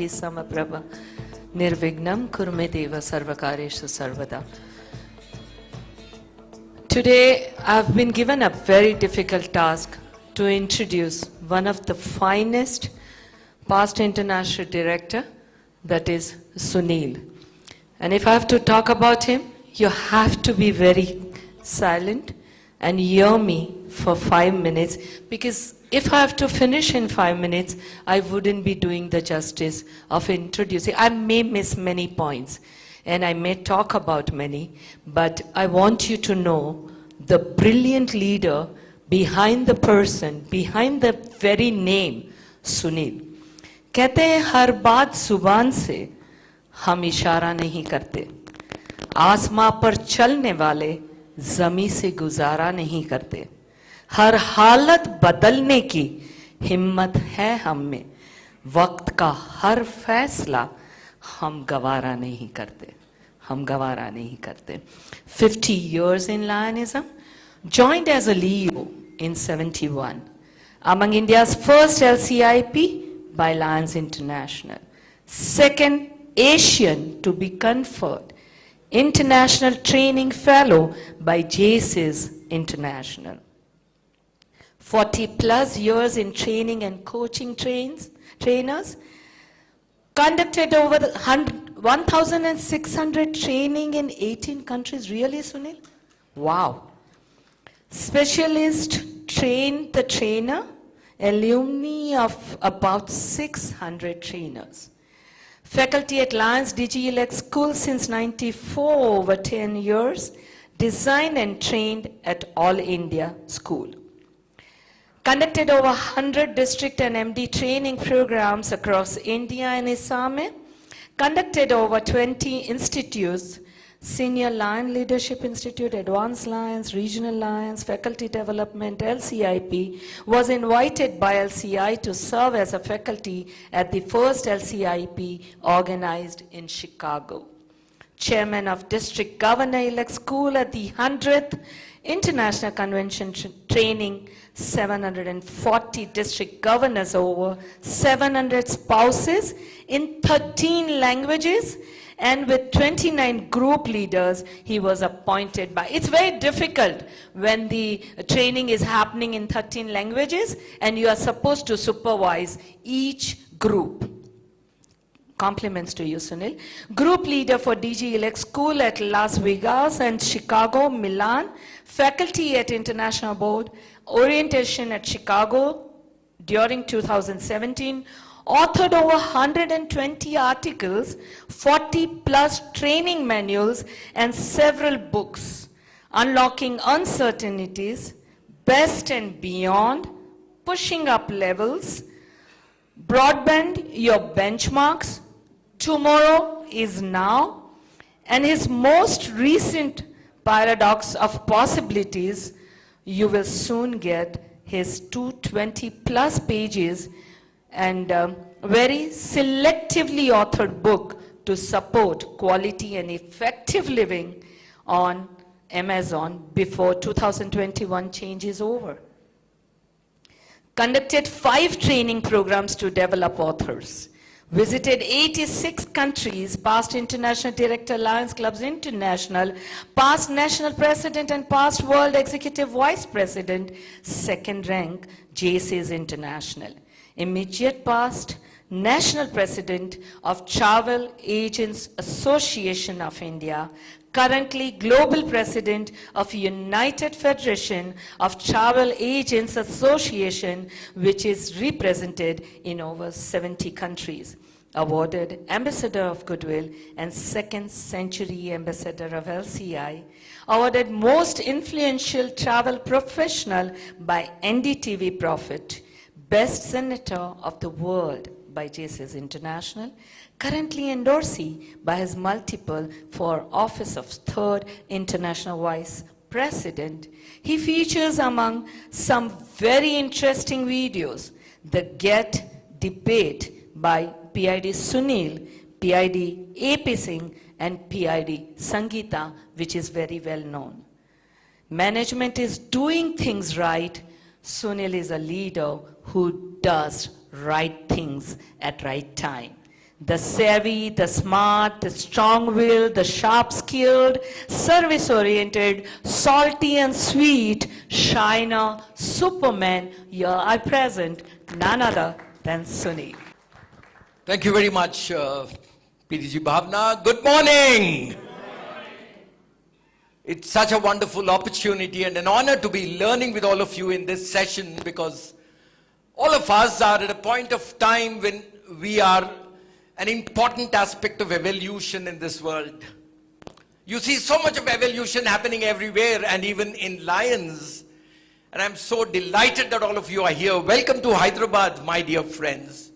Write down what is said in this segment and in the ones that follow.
Samaprabha Nirvignam Kurmedeva Sarvakareshu Sarvada. Today I've been given a very difficult task to introduce one of the finest past international director, that is Sunil. And if I have to talk about him, you have to be very silent and hear me for 5 minutes, because if I have to finish in 5 minutes, I wouldn't be doing the justice of introducing. I may miss many points and I may talk about many, but I want you to know the brilliant leader behind the person, behind the very name, Sunil. कहते हैं हर बात जुबान से हम इशारा नहीं करते, आसमां पर चलने वाले जमी से गुजारा नहीं करते, हर हालत बदलने की हिम्मत है हम में, वक्त का हर फैसला हम गवारा नहीं करते, हम गवारा नहीं करते. 50 years in Lionism, joined as a Leo in 71, among India's first LCIP by Lions International, second Asian to be conferred International Training Fellow by JACES International. 40 plus years in training and coaching trainers, conducted over 1,600 training in 18 countries. Really, Sunil? Wow. Specialist trained the trainer, alumni of about 600 trainers. Faculty at Lions DigiElect School since 94, over 10 years, designed and trained at All India School. Conducted over 100 district and MD training programs across India and Assam. Conducted over 20 institutes, Senior Lion Leadership Institute, Advanced Lions, Regional Lions, Faculty Development, LCIP, was invited by LCI to serve as a faculty at the first LCIP organized in Chicago. Chairman of District Governor-elect School at the 100th International Convention training 740 district governors, over 700 spouses in 13 languages, and with 29 group leaders he was appointed by. It's very difficult when the training is happening in 13 languages and you are supposed to supervise each group. Compliments to you, Sunil. Group leader for DigiElect School at Las Vegas and Chicago, Milan. Faculty at International Board. Orientation at Chicago during 2017. Authored over 120 articles, 40 plus training manuals, and several books. Unlocking Uncertainties, Best and Beyond, Pushing Up Levels, Broadband Your Benchmarks, Tomorrow is Now, and his most recent Paradox of Possibilities. You will soon get his 220 plus pages and very selectively authored book to support quality and effective living on Amazon before 2021 change is over. Conducted 5 training programs to develop authors. Visited 86 countries, past International Director, Lions Clubs International, past National President and past World Executive Vice President, second rank, JACES International. Immediate past, National President of Travel Agents Association of India, currently Global President of United Federation of Travel Agents Association, which is represented in over 70 countries. Awarded Ambassador of Goodwill and Second Century Ambassador of LCI. Awarded Most Influential Travel Professional by NDTV Profit. Best Senator of the World by JACES International, currently endorsee by his multiple for office of Third International Vice President. He features among some very interesting videos, the Get Debate by PID Sunil, PID AP Singh, and PID Sangeeta, which is very well known. Management is doing things right. Sunil is a leader who does right things at right time. the savvy, the smart, the strong-willed, the sharp-skilled, service-oriented, salty and sweet, shiner, superman, here I present none other than Sunil. Thank you very much, PDG Bhavna. Good morning. It's such a wonderful opportunity and an honor to be learning with all of you in this session, because all of us are at a point of time when we are an important aspect of evolution in this world. You see so much of evolution happening everywhere, and even in lions. And I'm so delighted that all of you are here. Welcome to Hyderabad, my dear friends.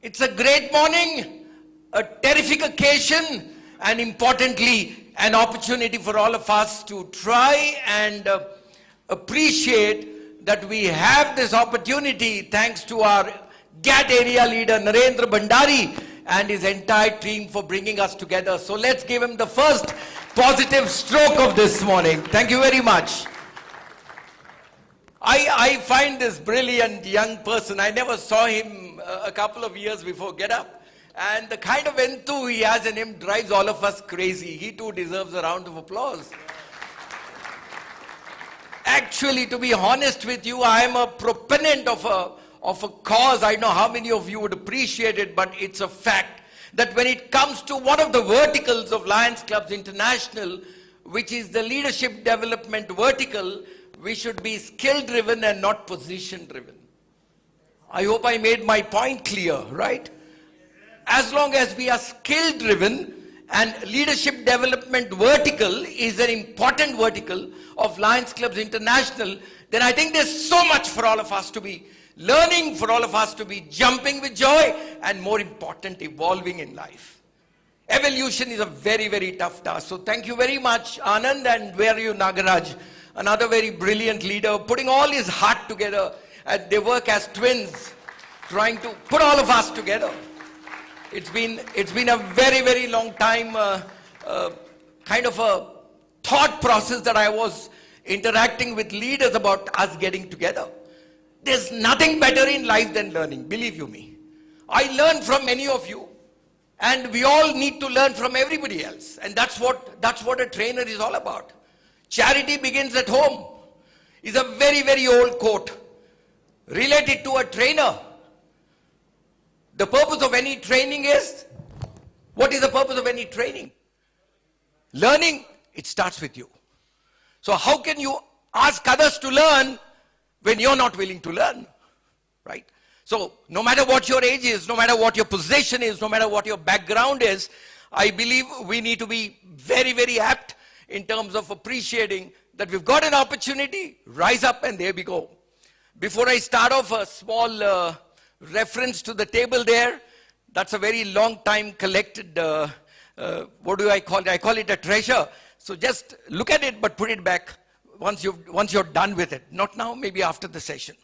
It's a great morning, a terrific occasion, and importantly, an opportunity for all of us to try and appreciate that we have this opportunity thanks to our GAT area leader Narendra Bhandari and his entire team for bringing us together. So let's give him the first positive stroke of this morning. Thank you very much. I find this brilliant young person. I never saw him a couple of years before Get Up. And the kind of enthusiasm he has in him drives all of us crazy. He too deserves a round of applause. Actually, to be honest with you, I am a proponent of a cause. I know how many of you would appreciate it, but it's a fact that when it comes to one of the verticals of Lions Clubs International, which is the leadership development vertical, we should be skill-driven and not position-driven. I hope I made my point clear, right? As long as we are skill-driven, and leadership development vertical is an important vertical of Lions Clubs International, then I think there's so much for all of us to be learning, for all of us to be jumping with joy, and more important, evolving in life. Evolution is a very, very tough task. So thank you very much, Anand, and where are you, Nagaraj? Another very brilliant leader, putting all his heart together, and they work as twins, trying to put all of us together. It's been a very, very long time, kind of a thought process that I was interacting with leaders about us getting together. There's nothing better in life than learning, believe you me. I learn from many of you, and we all need to learn from everybody else. And that's what a trainer is all about. Charity begins at home is a very, very old quote related to a trainer. The purpose of any training is, what is the purpose of any training? Learning, it starts with you. So how can you ask others to learn when you're not willing to learn, right? So no matter what your age is, no matter what your position is, no matter what your background is, I believe we need to be very, very apt in terms of appreciating that we've got an opportunity, rise up, and there we go. Before I start off, a small reference to the table there. That's a very long time collected, what do I call it? I call it a treasure. So just look at it, but put it back once you're done with it. Not now, maybe after the session.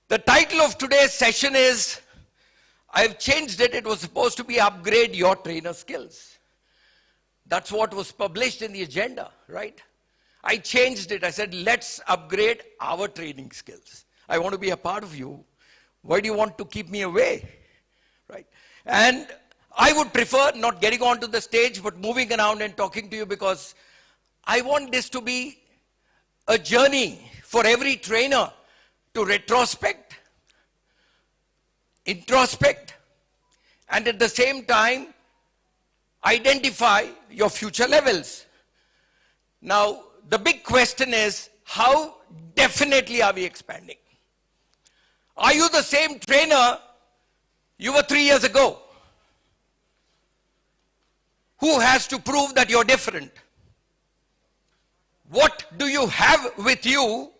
The title of today's session is, I've changed it. It was supposed to be Upgrade Your Trainer Skills. That's what was published in the agenda, right? I changed it. I said, let's upgrade our training skills. I want to be a part of you. Why do you want to keep me away, right? And I would prefer not getting onto the stage, but moving around and talking to you, because I want this to be a journey for every trainer to retrospect, introspect, and at the same time, identify your future levels. Now, the big question is, how definitely are we expanding? Are you the same trainer you were 3 years ago? Who has to prove that you're different? What do you have with you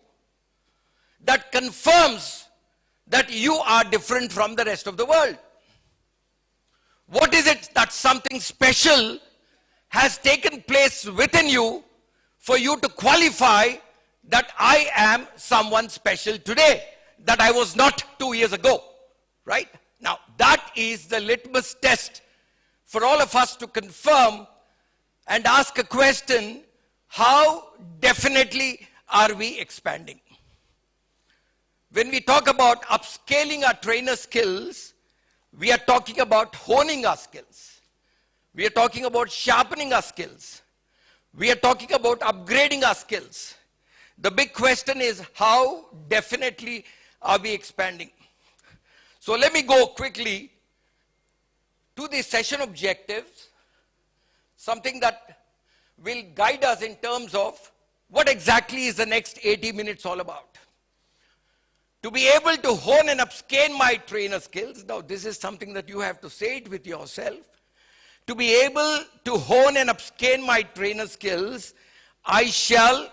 that confirms that you are different from the rest of the world? What is it that something special has taken place within you for you to qualify that I am someone special today, that I was not 2 years ago, right? Now, that is the litmus test for all of us to confirm and ask a question, how definitely are we expanding? When we talk about upscaling our trainer skills, We are talking about honing our skills. We are talking about sharpening our skills. We are talking about upgrading our skills. The big question is, how definitely are we expanding? So let me go quickly to the session objectives, something that will guide us in terms of what exactly is the next 80 minutes all about. To be able to hone and upscale my trainer skills, now this is something that you have to say it with yourself. To be able to hone and upscale my trainer skills, I shall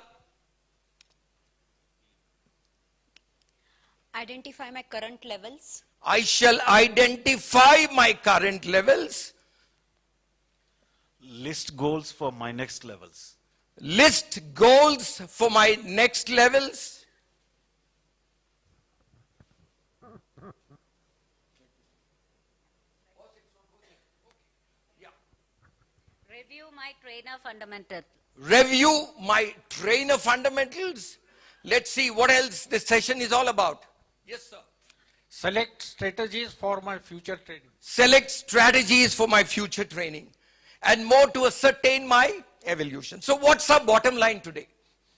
identify my current levels, identify my current levels, List goals for my next levels. list goals for my next levels, review my trainer fundamentals, review my trainer fundamentals. Let's see what else this session is all about. Yes, sir. Select strategies for my future training. Select strategies for my future training, and more to ascertain my evolution. So what's our bottom line today?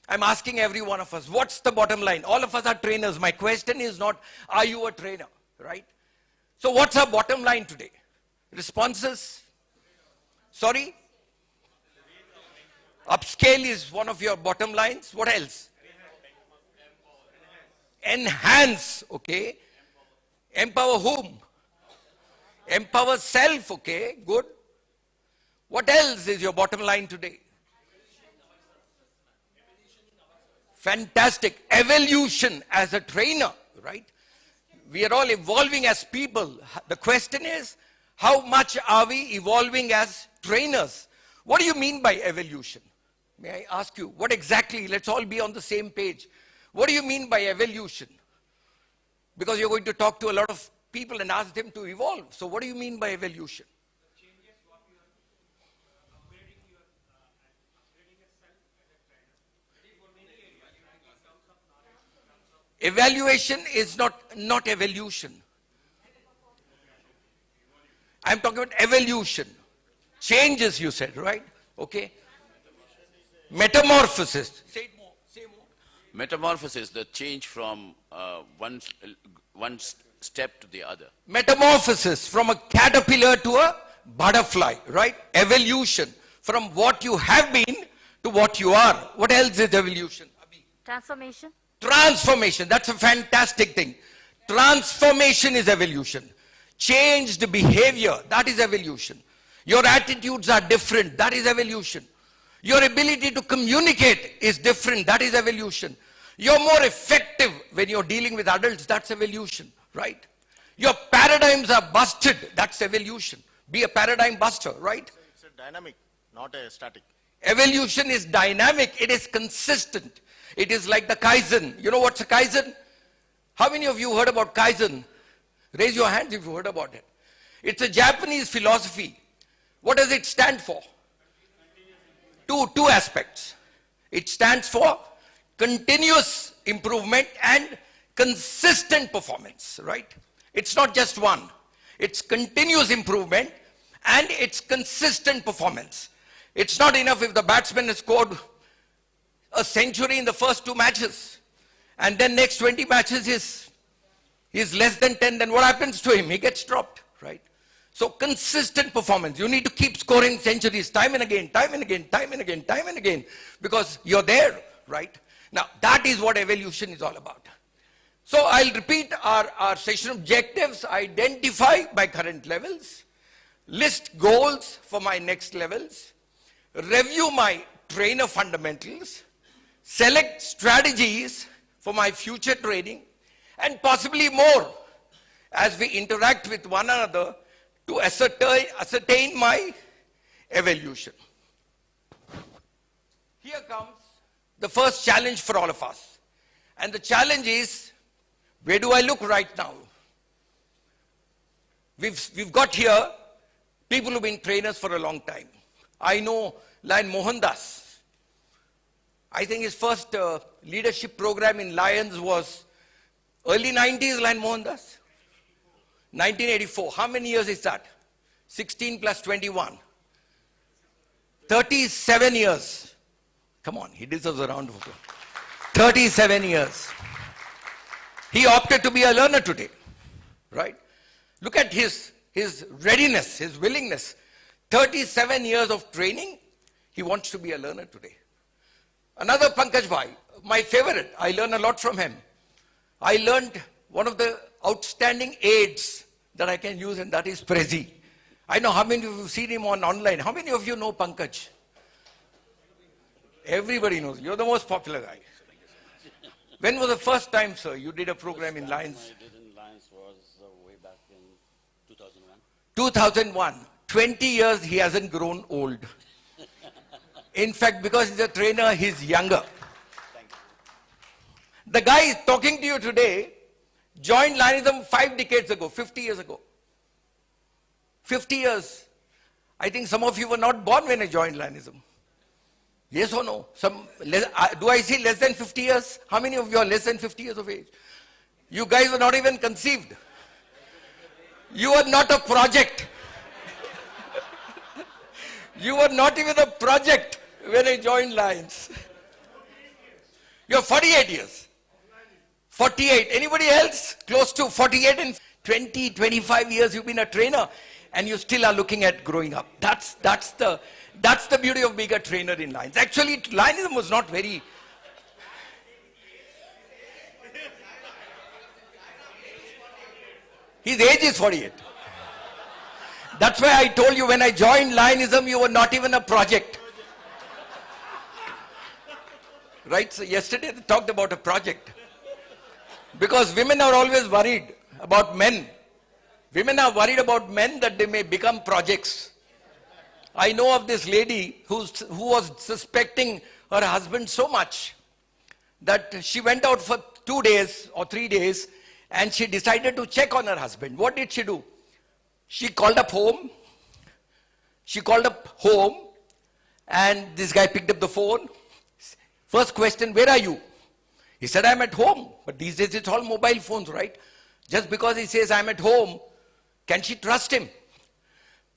I'm asking every one of us, what's the bottom line? All of us are trainers. My question is not, are you a trainer, right? So what's our bottom line today? Responses? Sorry? Upscale is one of your bottom lines. What else? Enhance, okay. Empower whom? Empower self, okay, good. What else is your bottom line today? Fantastic. Evolution as a trainer, right? We are all evolving as people. The question is, how much are we evolving as trainers? What do you mean by evolution? May I ask you, what exactly, let's all be on the same page. What do you mean by evolution? Because you're going to talk to a lot of people and ask them to evolve. So what do you mean by evolution? Evaluation is not evolution. I'm talking about evolution. Changes, you said, right? Okay. Metamorphosis. Say it more. Say more. Metamorphosis, the change from one step to the other. Metamorphosis from a caterpillar to a butterfly, right? Evolution from what you have been to what you are. What else is evolution? transformation, Transformation, that's a fantastic thing. Transformation is evolution. Changed behavior, that is evolution. Your attitudes are different, that is evolution. Your ability to communicate is different, that is evolution. You're more effective when you're dealing with adults, that's evolution, right? Your paradigms are busted, that's evolution. Be a paradigm buster, right? It's a dynamic, not a static. Evolution is dynamic, it is consistent. It is like the Kaizen. You know what's a Kaizen? How many of you heard about Kaizen? Raise your hands if you heard about it. It's a Japanese philosophy. What does it stand for? Two aspects. It stands for continuous improvement and consistent performance, right? It's not just one. It's continuous improvement and it's consistent performance. It's not enough if the batsman has scored a century in the first 2 matches and then next 20 matches is less than 10, then what happens to him? He gets dropped, right? So consistent performance. You need to keep scoring centuries time and again, time and again, time and again, time and again, because you're there, right? Now, that is what evolution is all about. So I'll repeat our session objectives. Identify my current levels, list goals for my next levels, review my trainer fundamentals, select strategies for my future training, and possibly more as we interact with one another to ascertain my evolution. Here comes the first challenge for all of us. And the challenge is, where do I look right now? We've got here people who've been trainers for a long time. I know Lion Mohandas. I think his first leadership program in Lions was early 90s, Lion Mohandas. 1984. How many years is that? 16 plus 21. 37 years. Come on, he deserves a round of applause. 37 years. He opted to be a learner today. Right? Look at his readiness, his willingness. 37 years of training, he wants to be a learner today. Another Pankaj Bhai, my favorite, I learn a lot from him. I learned one of the outstanding aids that I can use, and that is Prezi. I know how many of you have seen him online. How many of you know Pankaj? Everybody knows. You're the most popular guy. When was the first time, sir, you did a program in Lions? I did in Lions was way back in 2001. 2001. 20 years he hasn't grown old. In fact, because he's a trainer, he's younger. The guy talking to you today joined Lionism 5 decades ago, 50 years ago. 50 years. I think some of you were not born when I joined Lionism. Yes or no? Do I see less than 50 years? How many of you are less than 50 years of age? You guys were not even conceived. You are not a project. You were not even a project when I joined Lions. You're 48 years. 48. Anybody else? Close to 48 and 20, 25 years you've been a trainer and you still are looking at growing up. That's the beauty of being a trainer in Lions. Actually, Lionism was not very... His age is 48. That's why I told you when I joined Lionism, you were not even a project. Right? So yesterday they talked about a project. Because women are always worried about men. Women are worried about men that they may become projects. I know of this lady who was suspecting her husband so much that she went out for 2 days or 3 days and she decided to check on her husband. What did she do? She called up home. And this guy picked up the phone. First question, where are you? He said, I'm at home. But these days it's all mobile phones, right? Just because he says I'm at home, can she trust him?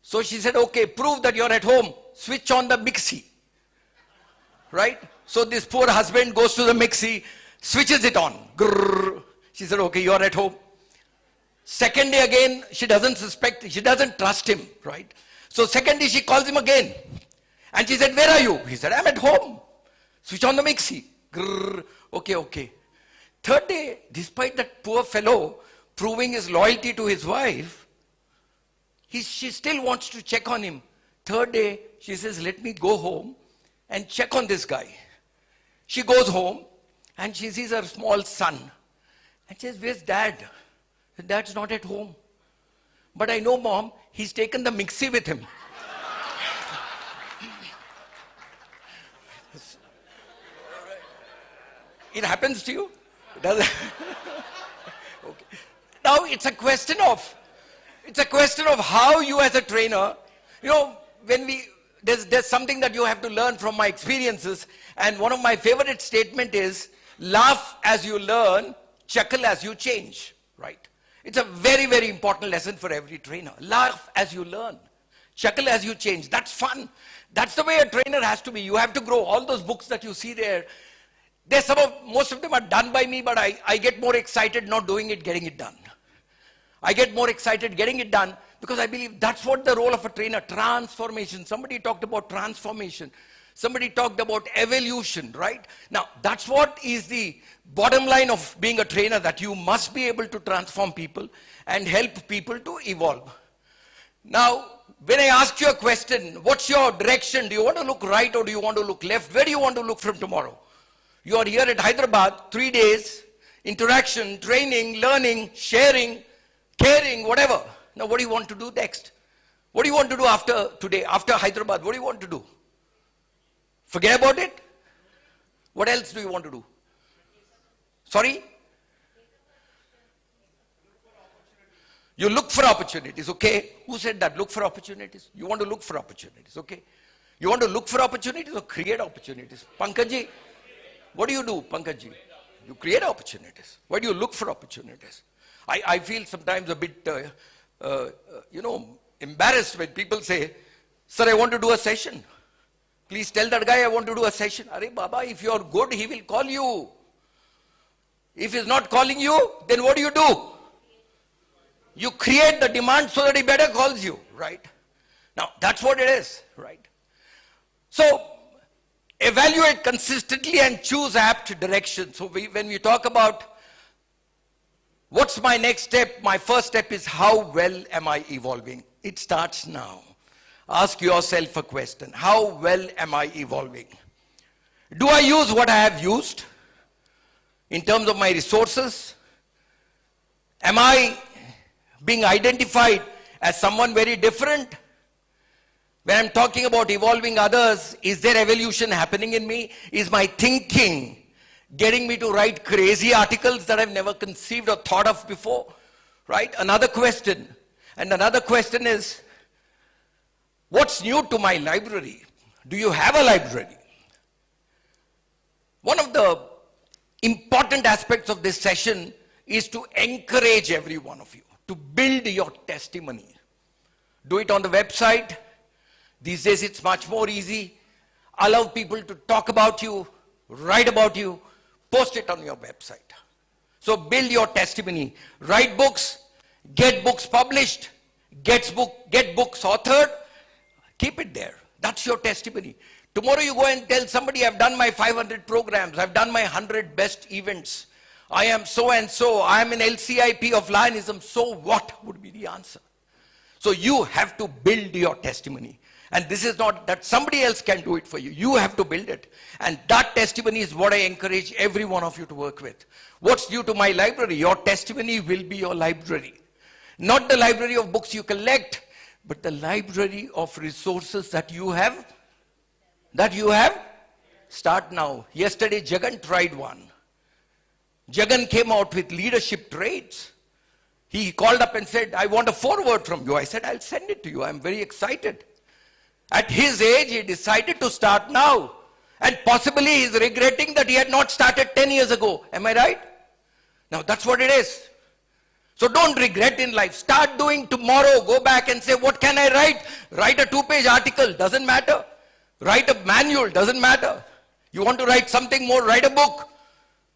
So she said, okay, prove that you're at home. Switch on the mixie. Right? So this poor husband goes to the mixie, switches it on. Grrr. She said, okay, you're at home. Second day again, she doesn't suspect, she doesn't trust him, right? So second day she calls him again. And she said, where are you? He said, I'm at home. Switch on the mixie. Grrr. Okay. Third day, despite that poor fellow proving his loyalty to his wife, she still wants to check on him. Third day, she says, let me go home and check on this guy. She goes home and she sees her small son. And she says, where's dad? Dad's not at home. But I know, Mom, he's taken the mixie with him. It happens to you? Does it? Okay. Now it's a question of how you as a trainer, there's something that you have to learn from my experiences, and one of my favorite statement is, laugh as you learn, chuckle as you change, right? It's a very, very important lesson for every trainer. Laugh as you learn, chuckle as you change. That's fun. That's the way a trainer has to be. You have to grow. All those books that you see there, most of them are done by me, but I get more excited not doing it, getting it done. I get more excited getting it done because I believe that's what the role of a trainer, transformation. Somebody talked about transformation. Somebody talked about evolution, right? Now, that's what is the bottom line of being a trainer, that you must be able to transform people and help people to evolve. Now, when I ask you a question, what's your direction? Do you want to look right or do you want to look left? Where do you want to look from tomorrow? You are here at Hyderabad, 3 days, interaction, training, learning, sharing, caring, whatever. Now, what do you want to do next? What do you want to do after today, after Hyderabad? What do you want to do? Forget about it? What else do you want to do? Sorry? You look for opportunities, okay? Who said that? Look for opportunities. You want to look for opportunities, okay? You want to look for opportunities or create opportunities? Pankajji, what do you do, Pankajji? You create opportunities. Why do you look for opportunities? I feel sometimes a bit, embarrassed when people say, sir, I want to do a session. Please tell that guy I want to do a session. Arey Baba, if you're good, he will call you. If he's not calling you, then what do? You create the demand so that he better calls you, right? Now, that's what it is, right? So, evaluate consistently and choose apt direction. So, when we talk about what's my next step, my first step is how well am I evolving? It starts now. Ask yourself a question. How well am I evolving? Do I use what I have used in terms of my resources? Am I being identified as someone very different? When I'm talking about evolving others, is there evolution happening in me? Is my thinking getting me to write crazy articles that I've never conceived or thought of before? Right? Another question. And another question is, what's new to my library? Do you have a library? One of the important aspects of this session is to encourage every one of you to build your testimony. Do it on the website. These days it's much more easy. Allow people to talk about you, write about you, post it on your website. So build your testimony. Write books, get books published, get books authored, keep it there. That's your testimony. Tomorrow you go and tell somebody, I've done my 500 programs, I've done my 100 best events, I am so and so, I am an LCIP of Lionism, so what would be the answer? So you have to build your testimony. And this is not that somebody else can do it for you. You have to build it. And that testimony is what I encourage every one of you to work with. What's due to my library? Your testimony will be your library. Not the library of books you collect, but the library of resources that you have. Start now. Yesterday, Jagan tried one. Jagan came out with leadership traits. He called up and said, I want a foreword from you. I said, I'll send it to you. I'm very excited. At his age, he decided to start now. And possibly he's regretting that he had not started 10 years ago. Am I right? Now that's what it is. So don't regret in life. Start doing tomorrow. Go back and say, what can I write? Write a 2-page article. Doesn't matter. Write a manual. Doesn't matter. You want to write something more? Write a book.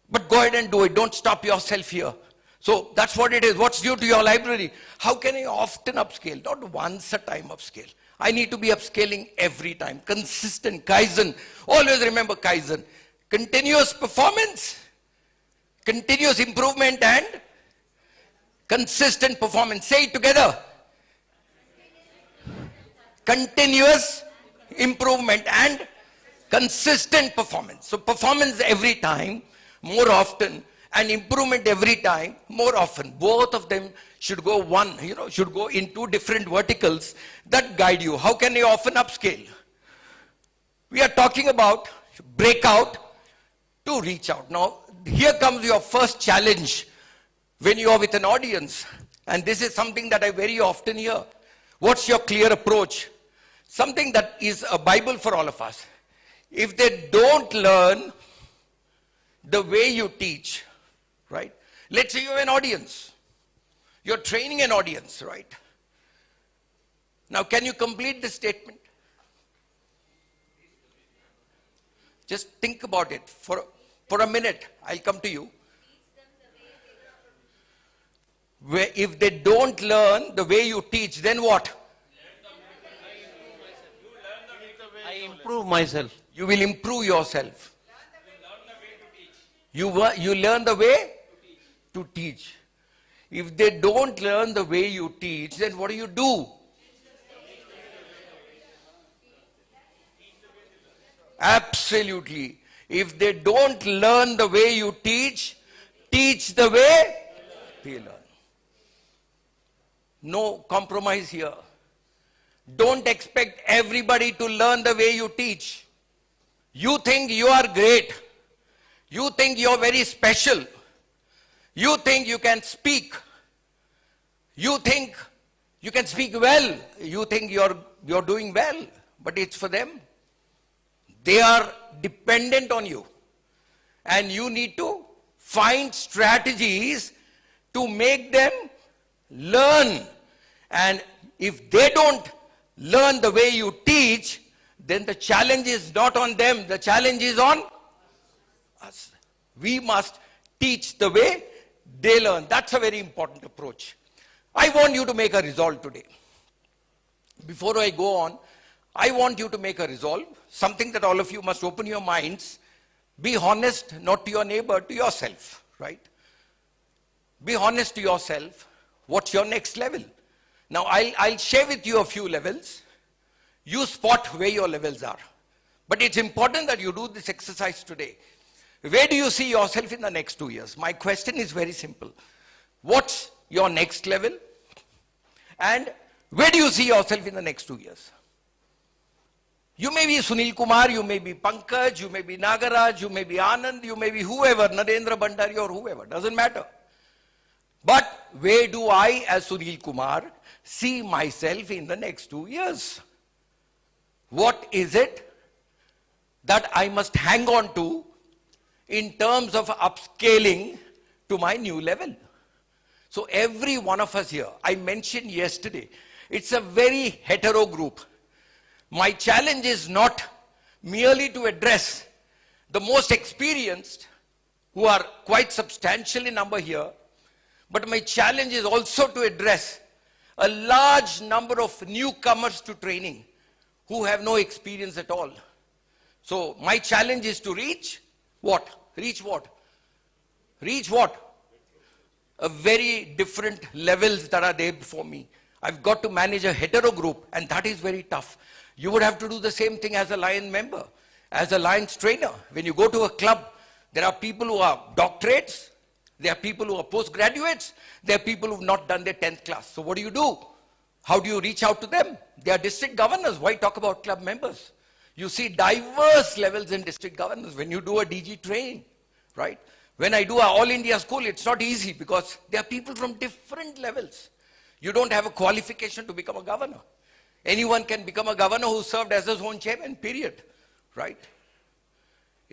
But go ahead and do it. Don't stop yourself here. So that's what it is. What's due to your library? How can I often upscale? Not once a time upscale. I need to be upscaling every time. Consistent, Kaizen. Always remember Kaizen. Continuous performance, continuous improvement and consistent performance. Say it together. Continuous improvement and consistent performance. So performance every time, more often, and improvement every time, more often. Both of them should go should go in two different verticals that guide you. How can you often upscale? We are talking about breakout to reach out. Now, here comes your first challenge when you are with an audience. And this is something that I very often hear. What's your clear approach? Something that is a Bible for all of us. If they don't learn the way you teach, right? Let's say you have an audience. You're training an audience, right? Now, can you complete this statement? Just think about it for a minute. I'll come to you. Where if they don't learn the way you teach, then what? I improve myself. You will improve yourself. You learn the way to teach. If they don't learn the way you teach, then what do? Absolutely. If they don't learn the way you teach the way they learn. No compromise here. Don't expect everybody to learn the way you teach. You think you are great. You think you're very special. You think you can speak. You think you can speak well. You think you're doing well. But it's for them. They are dependent on you. And you need to find strategies to make them learn. And if they don't learn the way you teach, then the challenge is not on them, the challenge is on us. We must teach the way they learn. That's a very important approach. I want you to make a resolve today. Before I go on, I want you to make a resolve, something that all of you must open your minds. Be honest, not to your neighbor, to yourself, right? Be honest to yourself. What's your next level? Now, I'll share with you a few levels. You spot where your levels are. But it's important that you do this exercise today. Where do you see yourself in the next 2 years? My question is very simple. What's your next level? And where do you see yourself in the next 2 years? You may be Sunil Kumar, you may be Pankaj, you may be Nagaraj, you may be Anand, you may be whoever, Narendra Bhandari or whoever, doesn't matter. But where do I, as Sunil Kumar, see myself in the next 2 years? What is it that I must hang on to in terms of upscaling to my new level? So every one of us here, I mentioned yesterday, it's a very hetero group. My challenge is not merely to address the most experienced, who are quite substantial in number here, but my challenge is also to address a large number of newcomers to training who have no experience at all. So my challenge is to reach what? Reach what? Reach what? A very different levels that are there before me. I've got to manage a hetero group, and that is very tough. You would have to do the same thing as a Lion member, as a Lions trainer. When you go to a club, there are people who are doctorates, there are people who are postgraduates, there are people who have not done their 10th class. So what do? How do you reach out to them? They are district governors. Why talk about club members? You see diverse levels in district governors when you do a DG training, right? When I do an all India school, it's not easy because there are people from different levels. You don't have a qualification to become a governor. Anyone can become a governor who served as his own chairman, period, right?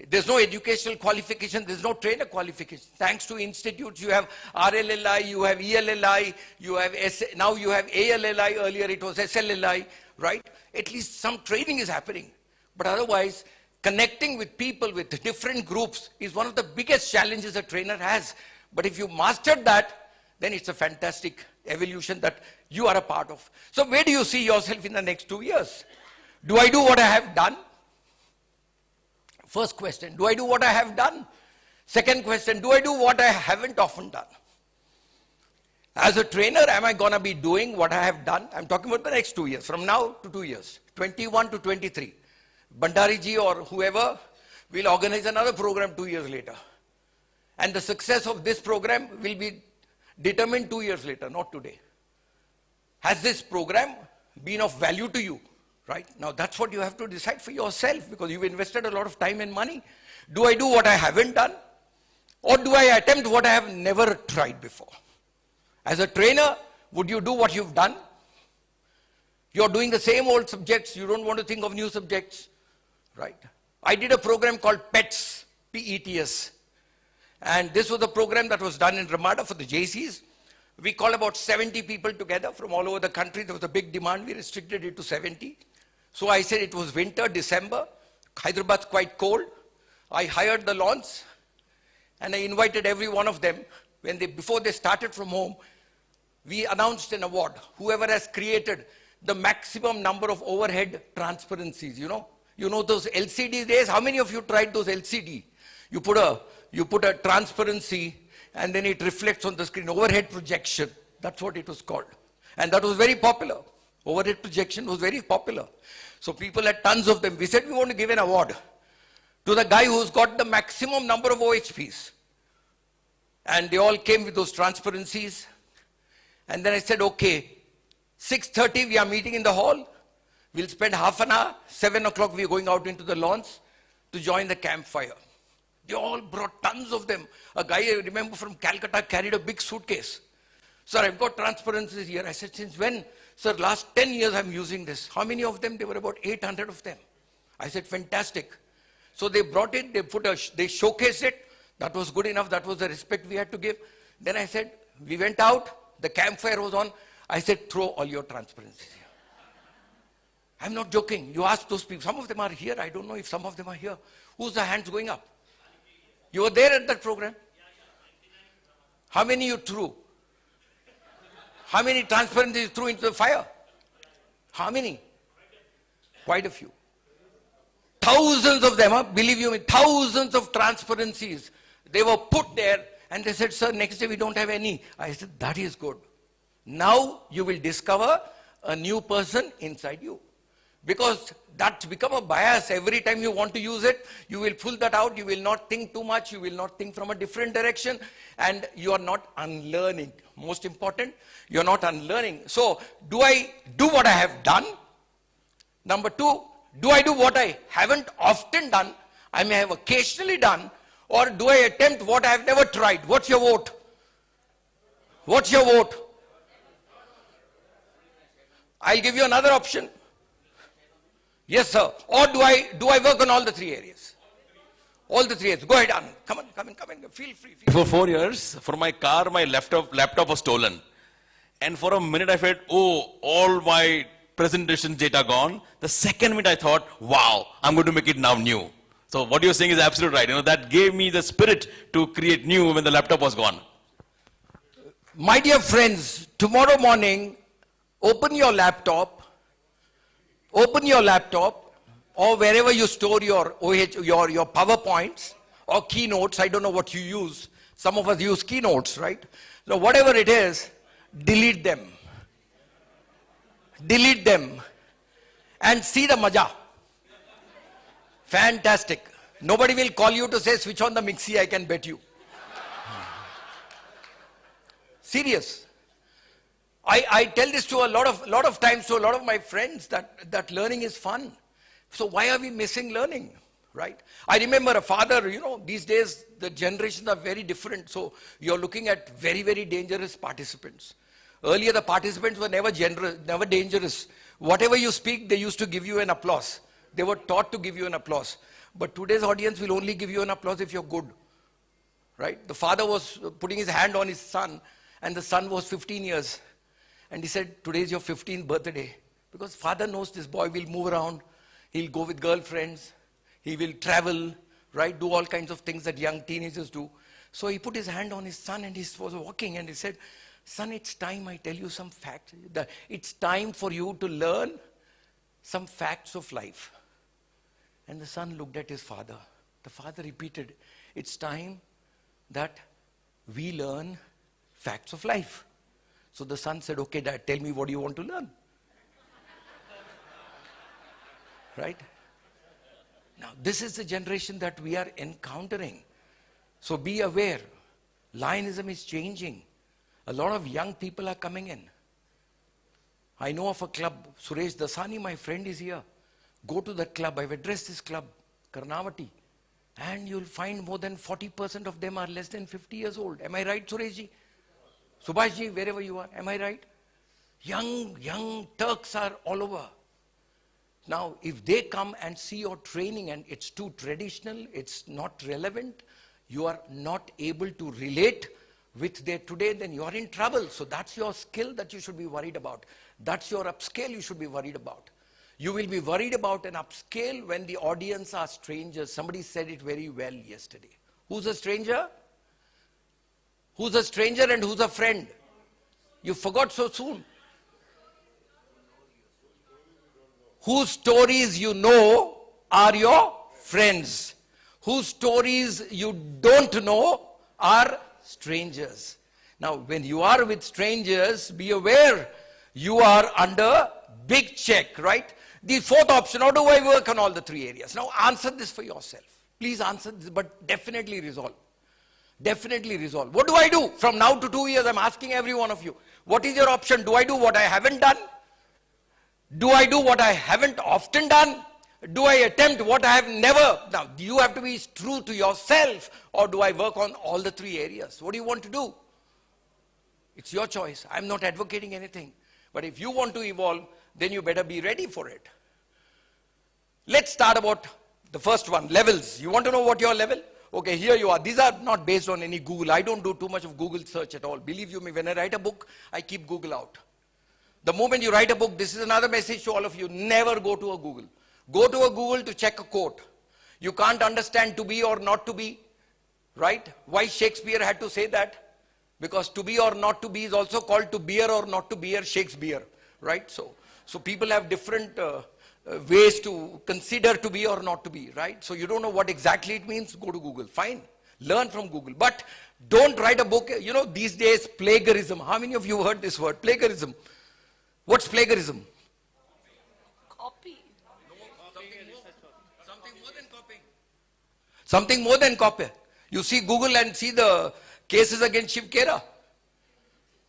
There's no educational qualification, there's no trainer qualification. Thanks to institutes, you have RLLI, you have ELLI, you have now you have ALLI, earlier it was SLLI, right? At least some training is happening. But otherwise, connecting with people with different groups is one of the biggest challenges a trainer has. But if you mastered that, then it's a fantastic evolution that you are a part of. So where do you see yourself in the next 2 years? Do I do what I have done? First question, do I do what I have done? Second question, do I do what I haven't often done? As a trainer, am I going to be doing what I have done? I'm talking about the next 2 years, from now to 2 years, 21 to 23. Bhandari ji or whoever will organize another program 2 years later. And the success of this program will be determined 2 years later, not today. Has this program been of value to you? Right? Now that's what you have to decide for yourself because you've invested a lot of time and money. Do I do what I haven't done? Or do I attempt what I have never tried before? As a trainer, would you do what you've done? You're doing the same old subjects. You don't want to think of new subjects. Right? I did a program called PETS, P-E-T-S. And this was a program that was done in Ramada for the JCs. We called about 70 people together from all over the country. There was a big demand. We restricted it to 70. So I said it was winter, December. Hyderabad's quite cold. I hired the lawns and I invited every one of them. Before they started from home, we announced an award. Whoever has created the maximum number of overhead transparencies, you know those LCD days? How many of you tried those LCD? You put a transparency and then it reflects on the screen, overhead projection. That's what it was called. And that was very popular. Overhead projection was very popular. So people had tons of them. We said we want to give an award to the guy who's got the maximum number of OHPs. And they all came with those transparencies. And then I said, okay, 6:30 we are meeting in the hall. We'll spend half an hour. 7 o'clock we are going out into the lawns to join the campfire. They all brought tons of them. A guy I remember from Calcutta carried a big suitcase. Sir, I've got transparencies here. I said, since when? Sir, last 10 years I'm using this. How many of them? There were about 800 of them. I said, fantastic. So they brought it, they showcased it. That was good enough. That was the respect we had to give. Then I said, We went out, the campfire was on. I said, throw all your transparencies here. I'm not joking. You ask those people, some of them are here. I don't know if some of them are here. Whose the hands going up? You were there at that program? How many you threw? How many transparencies you threw into the fire? How many? Quite a few. Thousands of them, believe you me, thousands of transparencies. They were put there and they said, sir, next day we don't have any. I said, that is good. Now you will discover a new person inside you. Because that's become a bias. Every time you want to use it, you will pull that out. You will not think too much. You will not think from a different direction. And you are not unlearning. Most important, you are not unlearning. So, do I do what I have done? Number two, do I do what I haven't often done? I may have occasionally done. Or do I attempt what I have never tried? What's your vote? What's your vote? I'll give you another option. Yes, sir. Or do I work on all the three areas? All the three areas. Go ahead, Anand. Come on. Feel free. For 4 years, for my car, my laptop was stolen. And for a minute I felt, oh, all my presentation data gone. The second minute I thought, wow, I'm going to make it now new. So what you're saying is absolutely right. You know, that gave me the spirit to create new when the laptop was gone. My dear friends, tomorrow morning, open your laptop, or wherever you store your your PowerPoints or keynotes. I don't know what you use. Some of us use keynotes, right? So whatever it is, delete them. Delete them and see the maja. Fantastic. Nobody will call you to say switch on the mixie, I can bet you. Serious. I tell this to a lot of times to a lot of my friends that learning is fun. So why are we missing learning, right? I remember a father, these days the generations are very different. So you're looking at very, very dangerous participants. Earlier the participants were never dangerous. Whatever you speak, they used to give you an applause. They were taught to give you an applause. But today's audience will only give you an applause if you're good, right? The father was putting his hand on his son and the son was 15 years. And he said, today is your 15th birthday. Because father knows this boy will move around. He'll go with girlfriends. He will travel, right? Do all kinds of things that young teenagers do. So he put his hand on his son and he was walking and he said, son, it's time I tell you some facts. It's time for you to learn some facts of life. And the son looked at his father. The father repeated, it's time that we learn facts of life. So the son said, okay, dad, tell me what you want to learn. Right? Now, this is the generation that we are encountering. So be aware. Lionism is changing. A lot of young people are coming in. I know of a club, Suresh Dasani, my friend, is here. Go to that club. I've addressed this club, Karnavati. And you'll find more than 40% of them are less than 50 years old. Am I right, Sureshji? Subhashji, wherever you are, am I right? Young Turks are all over. Now, if they come and see your training and it's too traditional, it's not relevant, you are not able to relate with their today, then you are in trouble. So that's your skill that you should be worried about. That's your upscale you should be worried about. You will be worried about an upscale when the audience are strangers. Somebody said it very well yesterday. Who's a stranger? Who's a stranger and who's a friend? You forgot so soon. Whose stories you know are your friends. Whose stories you don't know are strangers. Now, when you are with strangers, be aware you are under big check, right? The fourth option, how do I work on all the three areas? Now, answer this for yourself. Please answer this, but definitely resolve. Definitely resolve. What do I do? From now to 2 years, I'm asking every one of you. What is your option? Do I do what I haven't done? Do I do what I haven't often done? Do I attempt what I have never? Now, you have to be true to yourself, or do I work on all the three areas? What do you want to do? It's your choice. I'm not advocating anything. But if you want to evolve, then you better be ready for it. Let's start about the first one, levels. You want to know what your level? Okay, here you are. These are not based on any Google. I don't do too much of Google search at all. Believe you me, when I write a book, I keep Google out. The moment you write a book, this is another message to all of you. Never go to a Google. Go to a Google to check a quote. You can't understand to be or not to be, right? Why Shakespeare had to say that? Because to be or not to be is also called to bear or not to bear Shakespeare, right? So people have different ways to consider to be or not to be, right? So you don't know what exactly it means, go to Google. Fine, learn from Google. But don't write a book. You know, these days, plagiarism. How many of you heard this word, plagiarism? What's plagiarism? Copy. Something more than copying. Something more than copy. You see Google and see the cases against Shiv Khera.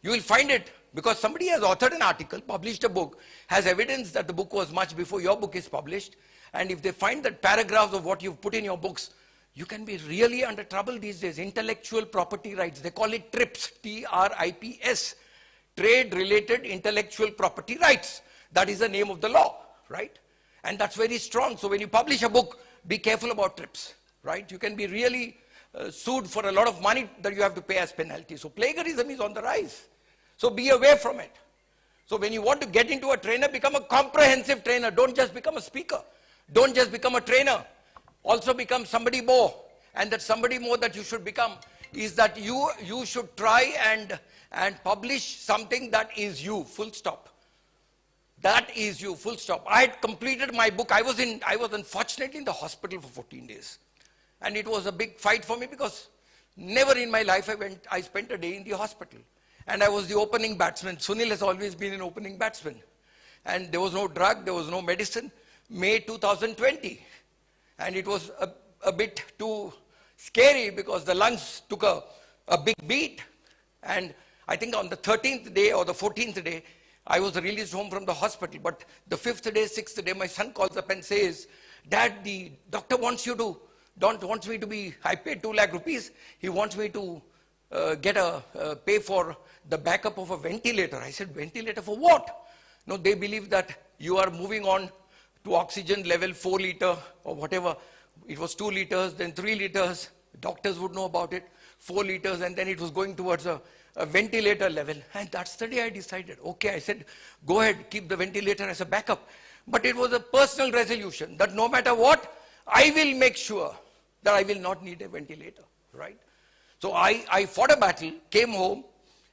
You will find it. Because somebody has authored an article, published a book, has evidence that the book was much before your book is published. And if they find that paragraphs of what you've put in your books, you can be really under trouble these days. Intellectual property rights. They call it TRIPS, T-R-I-P-S. Trade-related intellectual property rights. That is the name of the law, right? And that's very strong. So when you publish a book, be careful about TRIPS, right? You can be really sued for a lot of money that you have to pay as penalty. So plagiarism is on the rise. So be away from it. So when you want to get into a trainer, become a comprehensive trainer. Don't just become a speaker. Don't just become a trainer. Also become somebody more. And that somebody more that you should become is that you should try and publish something that is you, full stop. That is you, full stop. I had completed my book. I was unfortunately in the hospital for 14 days. And it was a big fight for me because never in my life I spent a day in the hospital. And I was the opening batsman. Sunil has always been an opening batsman. And there was no drug, there was no medicine. May 2020. And it was a bit too scary because the lungs took a big beat. And I think on the 13th day or the 14th day, I was released home from the hospital. But the 5th day, 6th day, my son calls up and says, Dad, the doctor wants me to be, I paid 2 lakh rupees. He wants me to pay for the backup of a ventilator. I said, ventilator for what? No, they believe that you are moving on to oxygen level 4 liter or whatever. It was 2 liters, then 3 liters. Doctors would know about it. 4 liters, and then it was going towards a ventilator level. And that's the day I decided. Okay, I said, go ahead, keep the ventilator as a backup. But it was a personal resolution that no matter what, I will make sure that I will not need a ventilator, right? So I fought a battle, came home,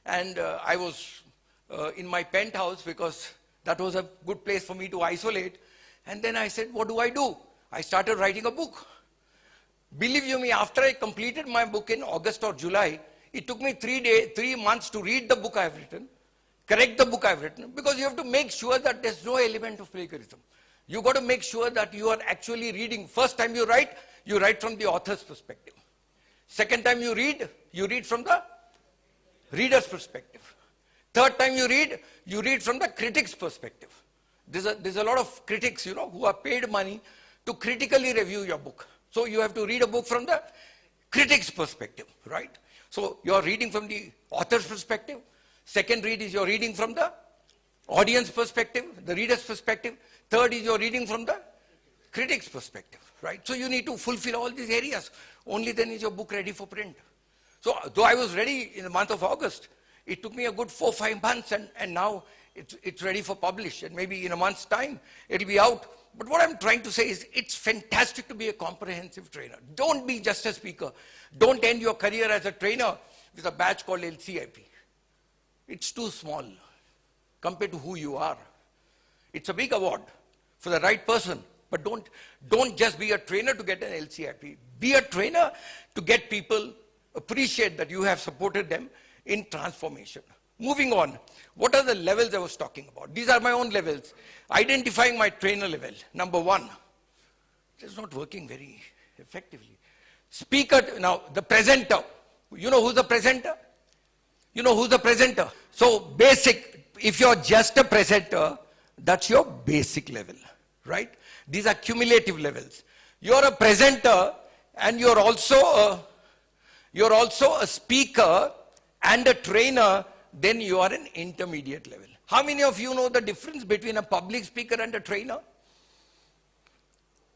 and I was in my penthouse because that was a good place for me to isolate. And then I said, what do? I started writing a book. Believe you me, after I completed my book in August or July, it took me 3 months to read the book I've written, correct the book I've written, because you have to make sure that there's no element of plagiarism. You got to make sure that you are actually reading. First time you write from the author's perspective. Second time you read from the reader's perspective. Third time you read from the critic's perspective. There's a lot of critics, who are paid money to critically review your book. So you have to read a book from the critic's perspective, right? So you're reading from the author's perspective. Second read is you're reading from the audience perspective, the reader's perspective. Third is you're reading from the critic's perspective, right? So you need to fulfill all these areas. Only then is your book ready for print. So though I was ready in the month of August, it took me a good 4-5 months, and now it's ready for publish. And maybe in a month's time, it'll be out. But what I'm trying to say is it's fantastic to be a comprehensive trainer. Don't be just a speaker. Don't end your career as a trainer with a badge called LCIP. It's too small compared to who you are. It's a big award for the right person. But don't just be a trainer to get an LCIP. Be a trainer to get people appreciate that you have supported them in transformation. Moving on, what are the levels I was talking about? These are my own levels. Identifying my trainer level. Number 1, it's not working very effectively. Speaker, now the presenter. You know who's the presenter? So basic, if you're just a presenter, that's your basic level, right? These are cumulative levels. You're a presenter and you're also a speaker and a trainer, then you are an intermediate level. How many of you know the difference between a public speaker and a trainer?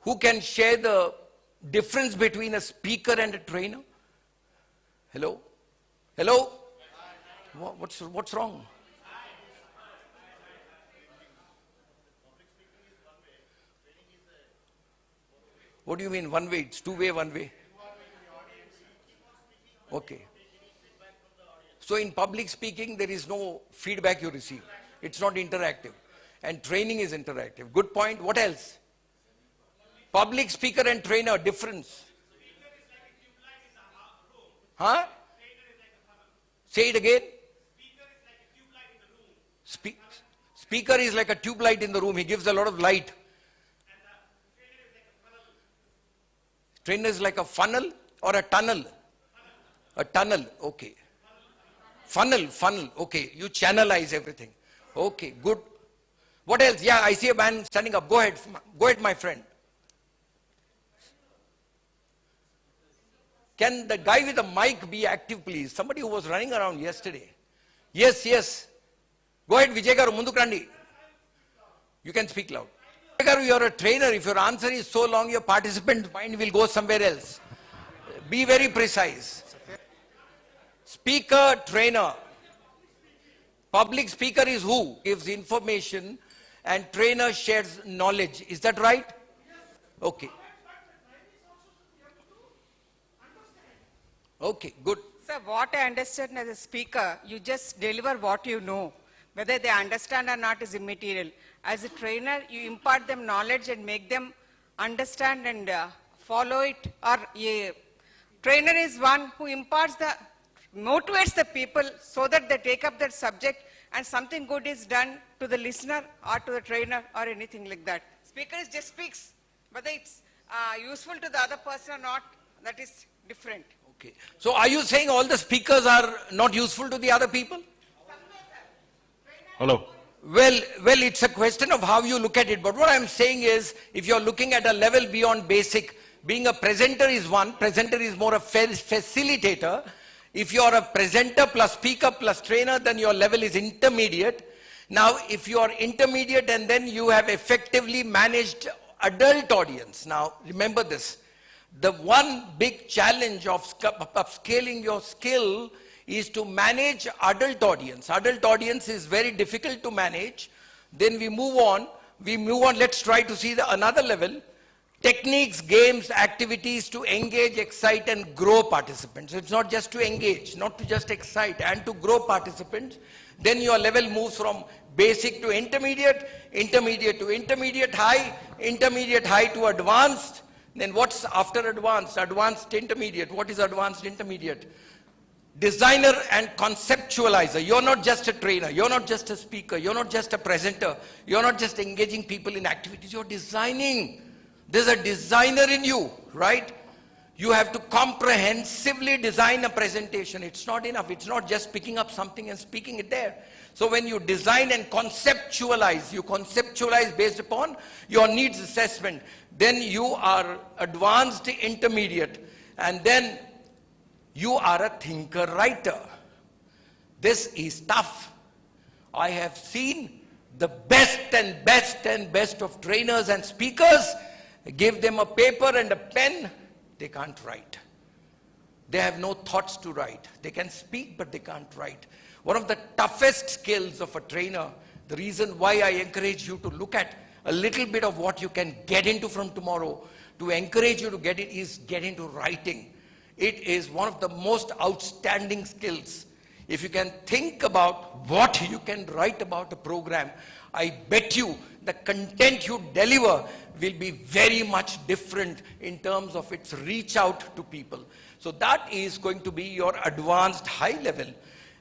Who can share the difference between a speaker and a trainer? Hello? Hello? What's wrong? What do you mean one way? It's two-way, one way. Okay. So in public speaking, there is no feedback you receive. It's not interactive. And training is interactive. Good point. What else? Public speaker and trainer, difference. Huh? Say it again. Speaker is like a tube light in the room. He gives a lot of light. Trainer is like a funnel or a tunnel? A tunnel, okay. Funnel, okay. You channelize everything. Okay, good. What else? Yeah, I see a man standing up. Go ahead, my friend. Can the guy with the mic be active, please? Somebody who was running around yesterday. Yes. Go ahead, Vijay garu, munduku randi. You can speak loud. Vijay garu, you are a trainer. If your answer is so long, your participant mind will go somewhere else. Be very precise. Speaker, trainer. Public speaker is who? Gives information and trainer shares knowledge. Is that right? Okay. Okay, good. Sir, what I understand as a speaker, you just deliver what you know. Whether they understand or not is immaterial. As a trainer, you impart them knowledge and make them understand and follow it. Or a trainer is one who motivates the people so that they take up that subject and something good is done to the listener or to the trainer or anything like that. Speaker just speaks. Whether it's useful to the other person or not, that is different. Okay. So are you saying all the speakers are not useful to the other people? Hello. Well, it's a question of how you look at it. But what I'm saying is, if you're looking at a level beyond basic, being a presenter is one. Presenter is more a facilitator. If you're a presenter plus speaker plus trainer, then your level is intermediate. Now, if you are intermediate and then you have effectively managed adult audience. Now, remember this. The one big challenge of upscaling your skill is to manage adult audience. Adult audience is very difficult to manage. Then we move on. Let's try to see another level. Techniques, games, activities to engage, excite and grow participants. It's not just to engage, not to just excite and to grow participants. Then your level moves from basic to intermediate, intermediate to intermediate high to advanced. Then what's after advanced? Advanced intermediate. What is advanced intermediate? Designer and conceptualizer. You're not just a trainer. You're not just a speaker. You're not just a presenter. You're not just engaging people in activities. You're designing. There's a designer in you, right? You have to comprehensively design a presentation. It's not enough. It's not just picking up something and speaking it there. So when you design and conceptualize, you conceptualize based upon your needs assessment. Then you are advanced intermediate. And then you are a thinker-writer. This is tough. I have seen the best of trainers and speakers. Give them a paper and a pen, they can't write. They have no thoughts to write. They can speak, but they can't write. One of the toughest skills of a trainer, the reason why I encourage you to look at a little bit of what you can get into from tomorrow, to encourage you to get into writing. It is one of the most outstanding skills. If you can think about what you can write about a program, I bet you the content you deliver will be very much different in terms of its reach out to people. So that is going to be your advanced high level.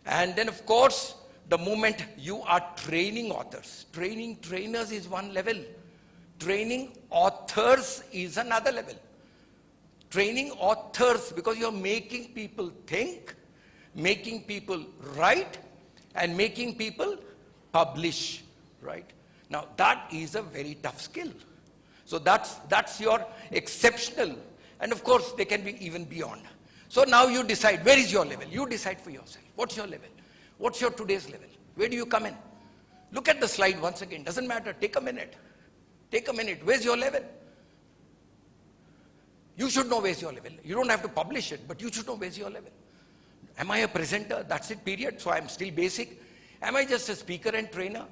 And then of course, the moment you are training authors, training trainers is one level. Training authors is another level. Training authors, because you're making people think, making people write, and making people publish, right? Now that is a very tough skill. So that's your exceptional. And of course, they can be even beyond. So now you decide, where is your level? You decide for yourself. What's your level? What's your today's level? Where do you come in? Look at the slide once again. Doesn't matter. Take a minute. Take a minute. Where's your level? You should know where's your level. You don't have to publish it, but you should know where's your level. Am I a presenter? That's it, period. So I'm still basic. Am I just a speaker and trainer?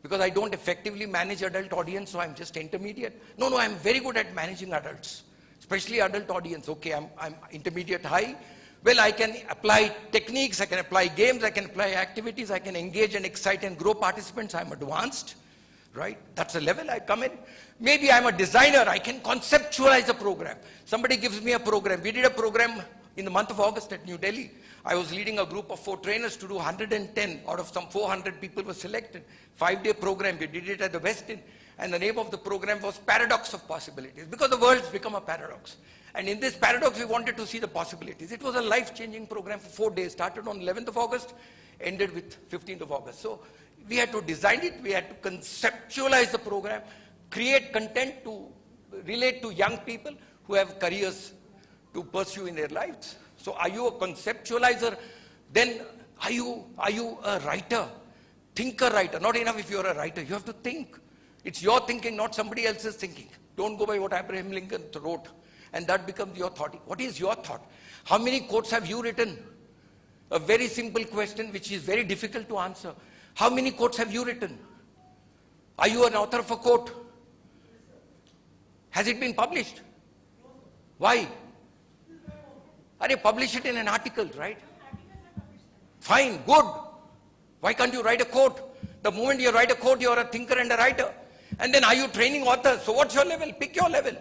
Because I don't effectively manage adult audience, so I'm just intermediate. No, I'm very good at managing adults, especially adult audience. Okay, I'm intermediate high. Well, I can apply techniques, I can apply games, I can apply activities, I can engage and excite and grow participants. I'm advanced, right? That's the level I come in. Maybe I'm a designer, I can conceptualize a program. Somebody gives me a program. We did a program in the month of August at New Delhi. I was leading a group of 4 trainers to do 110 out of some 400 people were selected. 5-day program, we did it at the West End. And the name of the program was Paradox of Possibilities, because the world's become a paradox. And in this paradox, we wanted to see the possibilities. It was a life-changing program for 4 days, started on 11th of August, ended with 15th of August. So we had to design it, we had to conceptualize the program, create content to relate to young people who have careers to pursue in their lives. So are you a conceptualizer? Then are you a writer? Thinker writer. Not enough if you're a writer, you have to think. It's your thinking, not somebody else's thinking. Don't go by what Abraham Lincoln wrote. And that becomes your thought. What is your thought? How many quotes have you written? A very simple question which is very difficult to answer. How many quotes have you written? Are you an author of a quote? Has it been published? Why? Are you publish it in an article, right? Fine, good. Why can't you write a quote? The moment you write a quote, you're a thinker and a writer. And then are you training authors? So what's your level? Pick your level.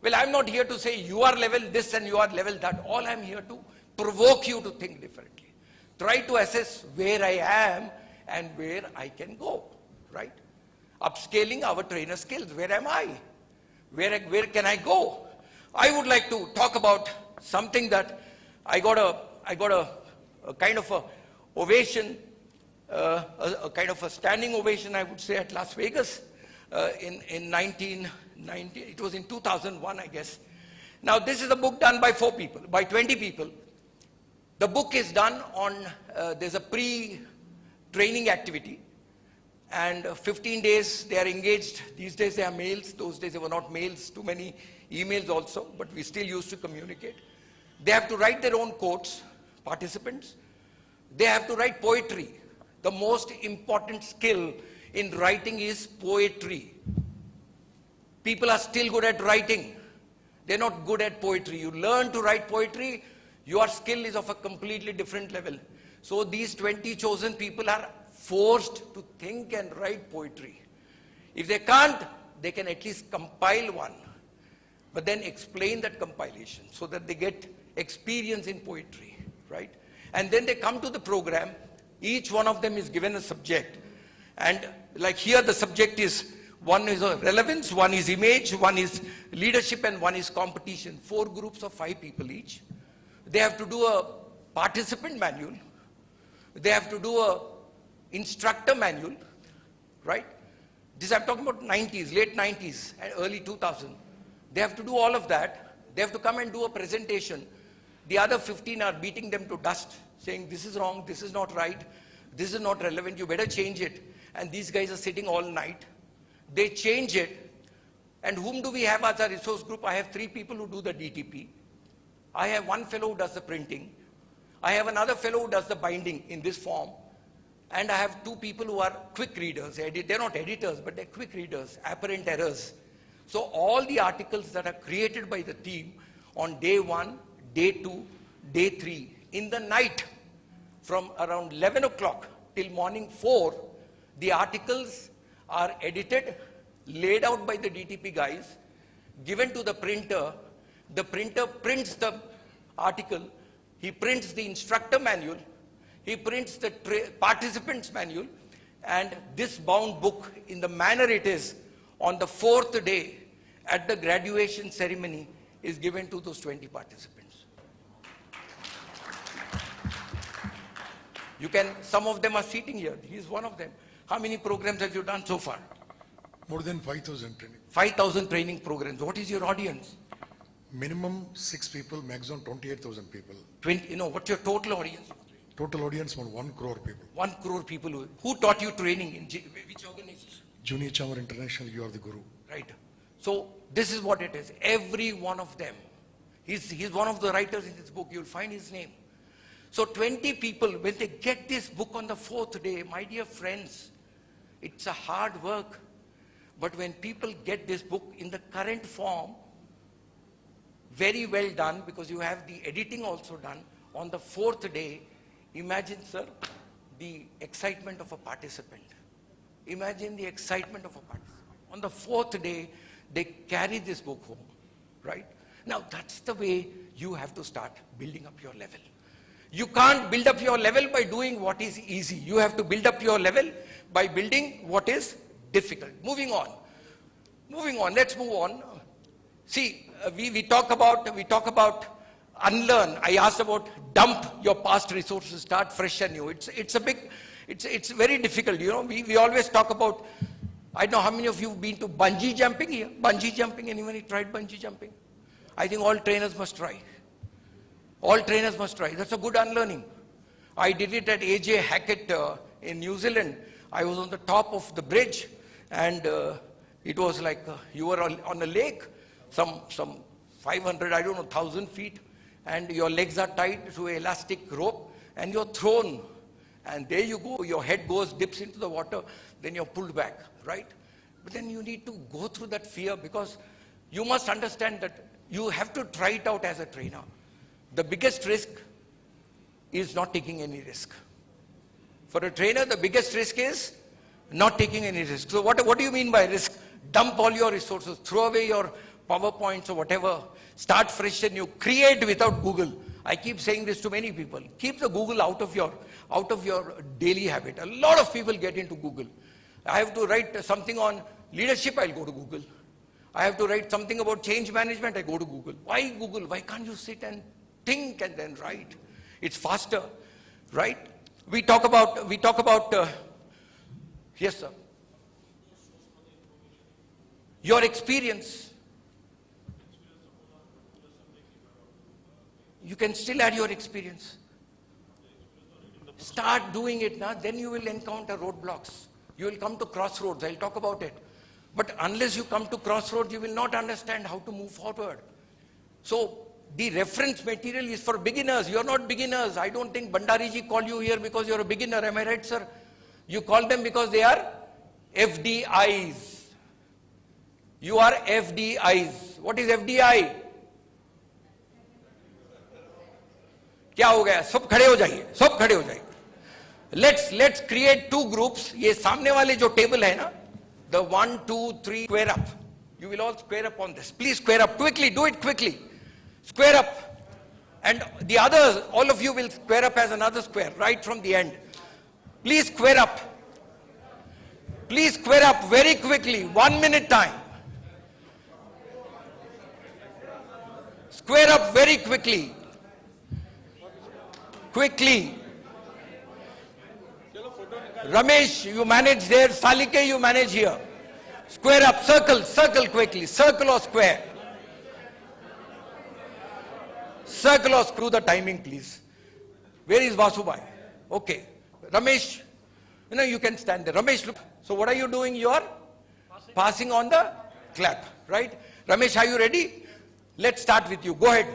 Well, I'm not here to say you are level this and you are level that. All I'm here to provoke you to think differently. Try to assess where I am and where I can go, right? Upscaling our trainer skills. Where am I? Where can I go? I would like to talk about something that I got a kind of a ovation, a kind of a standing ovation, I would say, at Las Vegas in 1990. It was in 2001, I guess. Now, this is a book done by 4 people, by 20 people. The book is done on, there's a pre-training activity. And 15 days they are engaged. These days they are males. Those days they were not males. Too many emails also, but we still used to communicate. They have to write their own quotes, participants. They have to write poetry. The most important skill in writing is poetry. People are still good at writing. They're not good at poetry. You learn to write poetry, your skill is of a completely different level. So these 20 chosen people are forced to think and write poetry. If they can't, they can at least compile one, but then explain that compilation so that they get experience in poetry, right? And then they come to the program. Each one of them is given a subject. And like here the subject is, one is relevance, one is image, one is leadership, and one is competition. 4 groups of 5 people each. They have to do a participant manual. They have to do a instructor manual, right? This I'm talking about 90s, late 90s and early 2000. They have to do all of that. They have to come and do a presentation. The other 15 are beating them to dust, saying this is wrong, this is not right, this is not relevant, you better change it. And these guys are sitting all night. They change it. And whom do we have as a resource group? I have 3 people who do the DTP. I have 1 fellow who does the printing. I have another fellow who does the binding in this form. And I have 2 people who are quick readers. They're not editors, but they're quick readers, apparent errors. So all the articles that are created by the team on day 1, day 2, day 3, in the night, from around 11 o'clock till morning 4, the articles are edited, laid out by the DTP guys, given to the printer. The printer prints the article, he prints the instructor manual, he prints the participants manual, and this bound book, in the manner it is, on the 4th day at the graduation ceremony, is given to those 20 participants. You can, some of them are sitting here. He is one of them. How many programs have you done so far? More than 5,000 training. 5,000 training programs. What is your audience? Minimum 6 people, maximum 28,000 people. 20, what's your total audience? Total audience more 1 crore people. 1 crore people. Who taught you training? In which organization? Junior Chamber International, you are the guru. Right. So This is what it is. Every one of them. He's one of the writers in this book. You'll find his name. So 20 people, when they get this book on the 4th day, my dear friends, it's a hard work. But when people get this book in the current form, very well done, because you have the editing also done, on the 4th day, imagine, sir, the excitement of a participant. Imagine the excitement of a participant. On the 4th day, they carry this book home, right? Now, that's the way you have to start building up your level. You can't build up your level by doing what is easy. You have to build up your level by building what is difficult. Moving on. Let's move on. See, we talk about unlearn. I asked about dump your past resources, start fresh and new. It's very difficult. You know, we always talk about, I don't know how many of you have been to bungee jumping here? Bungee jumping, anyone tried bungee jumping? I think all trainers must try. All trainers must try. That's a good unlearning. I did it at AJ Hackett in New Zealand. I was on the top of the bridge, and it was like you were on a lake, some 500, I don't know, 1,000 feet, and your legs are tied to an elastic rope, and you're thrown. And there you go, your head dips into the water, then you're pulled back, right? But then you need to go through that fear, because you must understand that you have to try it out as a trainer. The biggest risk is not taking any risk. For a trainer, the biggest risk is not taking any risk. So what do you mean by risk? Dump all your resources, throw away your PowerPoints or whatever, start fresh and new, create without Google. I keep saying this to many people. Keep the Google out of your daily habit. A lot of people get into Google. I have to write something on leadership, I'll go to Google. I have to write something about change management, I go to Google. Why Google? Why can't you sit and think and then write? It's faster, right? We talk about, yes sir. Your experience. You can still add your experience. Start doing it now, then you will encounter roadblocks. You will come to crossroads, I'll talk about it. But unless you come to crossroads, you will not understand how to move forward. So, the reference material is for beginners. You are not beginners. I don't think Bandariji called you here because you are a beginner. Am I right, sir? You call them because they are FDIs. You are FDIs. What is FDI? क्या हो गया? सब खड़े हो जाइए. सब खड़े हो जाइए. Let's create two groups. ये सामने वाले जो table है ना, the 1, 2, 3 square up. You will all square up on this. Please square up quickly. Do it quickly. Square up. And the others, all of you will square up as another square right from the end. Please square up. Please square up very quickly. 1 minute time. Square up very quickly. Quickly. Ramesh, you manage there. Salike, you manage here. Square up, circle quickly. Circle or square. Circle or screw the timing, please. Where is Vasubhai? Okay. Ramesh, you can stand there. Ramesh, look. So what are you doing? You are passing on the clap, right? Ramesh, are you ready? Let's start with you. Go ahead.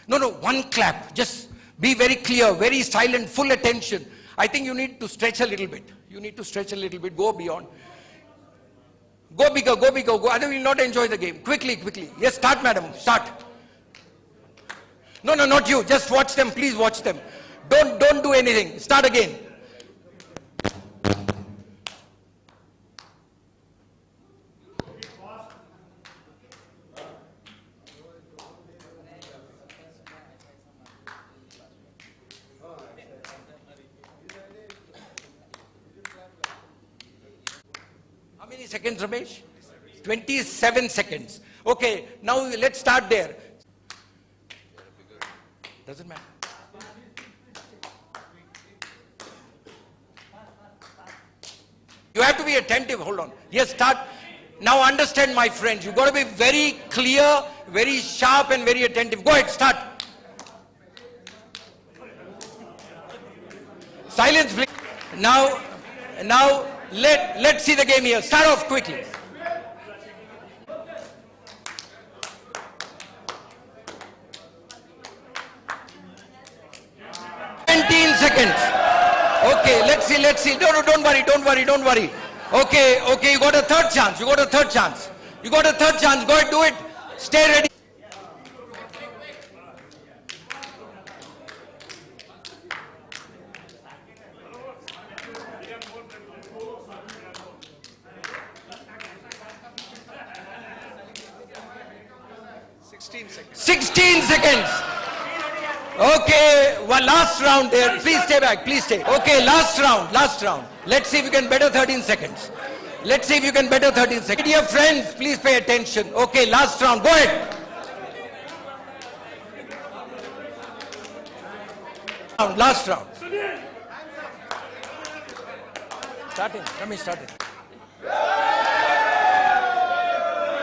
No, one clap. Just be very clear, very silent, full attention. I think you need to stretch a little bit. You need to stretch a little bit. Go beyond. Go bigger, go. Otherwise you will not enjoy the game. Quickly. Yes, start, madam. Start. No, not you. Just watch them. Please watch them. Don't do anything. Start again. How many seconds, Ramesh? 27 seconds. Okay, now let's start there. Doesn't matter. You have to be attentive. Hold on. Yes, start. Now understand, my friends. You've got to be very clear, very sharp, and very attentive. Go ahead, start. Silence, please. Now, let's see the game here. Start off quickly. Okay, let's see. No, don't worry. Okay, you got a third chance. You got a third chance. Go ahead, do it. Stay ready. Sixteen seconds. Okay, one last round there. Please stay back. Okay, last round. Let's see if you can better 13 seconds. Dear friends, please pay attention. Okay, last round. Go ahead. Last round. Start it.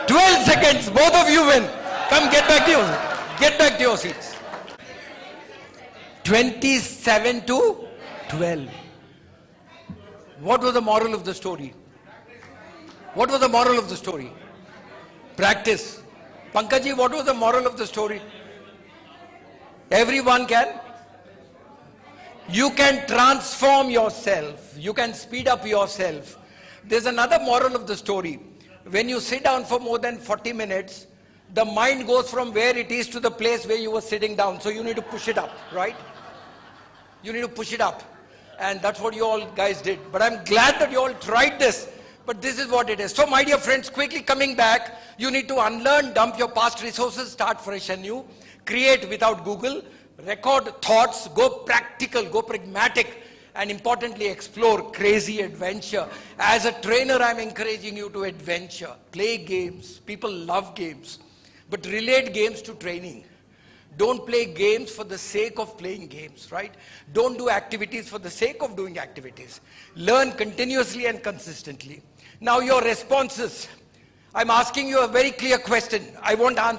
12 seconds. Both of you win. Come, get back to your seats. 27 to 12. What was the moral of the story? Practice. Pankaj, what was the moral of the story? Everyone can. You can transform yourself. You can speed up yourself. There's another moral of the story. When you sit down for more than 40 minutes, the mind goes from where it is to the place where you were sitting down. So you need to push it up, right? You need to push it up. And that's what you all guys did. But I'm glad that you all tried this. But this is what it is. So my dear friends, quickly coming back, you need to unlearn, dump your past resources, start fresh and new, create without Google, record thoughts, go practical, go pragmatic, and importantly explore crazy adventure. As a trainer, I'm encouraging you to adventure. Play games. People love games. But relate games to training. Don't play games for the sake of playing games, right? Don't do activities for the sake of doing activities. Learn continuously and consistently. Now your responses. I'm asking you a very clear question. I won't answer.